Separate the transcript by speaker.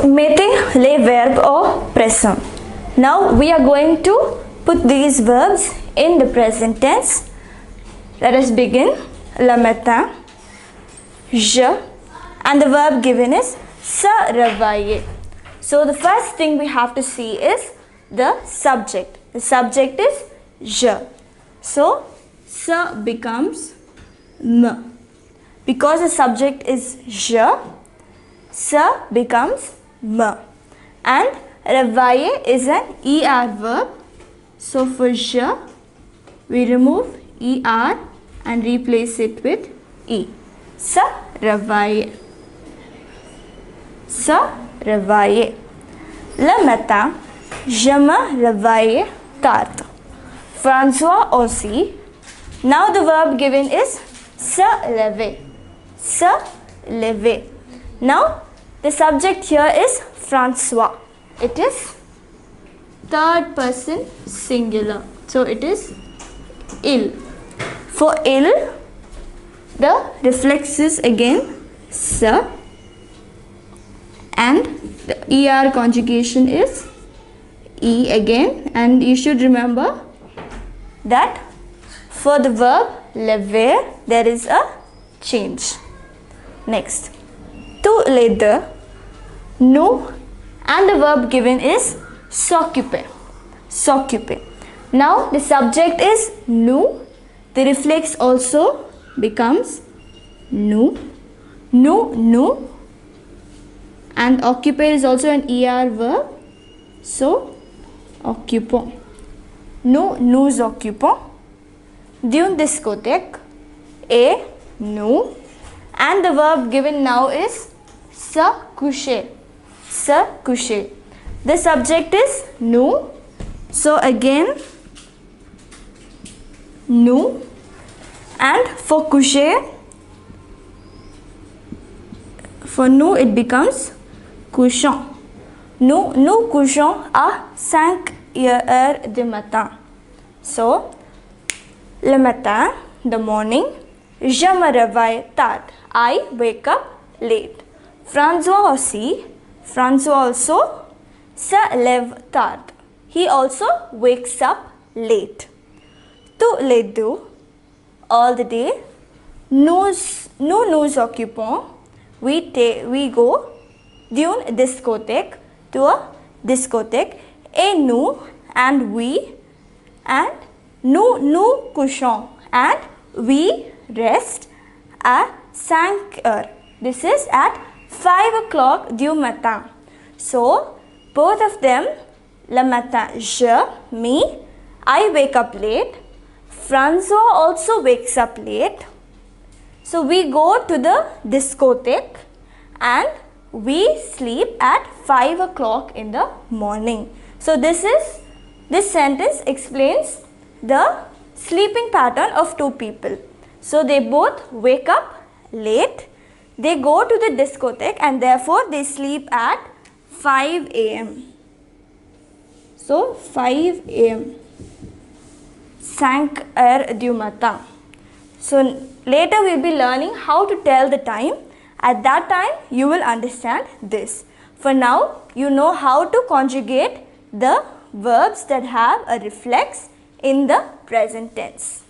Speaker 1: Mettez les verbes au présent. Now we are going to put these verbs in the present tense. Let us begin. Le matin, je, and the verb given is se réveiller. So the first thing we have to see is the subject. The subject is je. So se becomes me. Because the subject is je, se becomes me. And réveiller is an er verb. So for je, we remove er and replace it with e. Se réveiller. Se réveiller. Le matin, je me réveille tard. François aussi. Now the verb given is se lever. Se lever. Now the subject here is François. It is third person singular. So it is il. For il, the reflex is again se, and the er conjugation is e again. And you should remember that for the verb lever there is a change. Next, tous les deux, nous, and the verb given is s'occuper. S'occuper. Now the subject is nous. The reflex also becomes nous. Nous. And occuper is also an er verb. So occupons. Nous occupons d'une discothèque. Et nous. And the verb given now is se coucher. Se coucher. The subject is nous. So again nous. And for coucher, for nous it becomes couchons. Nous couchons à 5 heures du matin. So le matin, the morning, je me réveille tard. I wake up late. François aussi. François also se lève tard. He also wakes up late. Tous les deux, all the day. Nous occupons. We go d'une discothèque to a discothèque. Et nous, and we, and nous couchons, and we rest at 5 heures. This is at 5 o'clock du matin. So both of them, le matin, je, me, I wake up late. François also wakes up late. So we go to the discothèque and we sleep at 5 o'clock in the morning. So this sentence explains the sleeping pattern of two people. So they both wake up late, they go to the discothèque, and therefore they sleep at 5 a.m. So 5 a.m. 5 heures du matin. So later we will be learning how to tell the time. At that time you will understand this. For now you know how to conjugate the verbs that have a reflex in the present tense.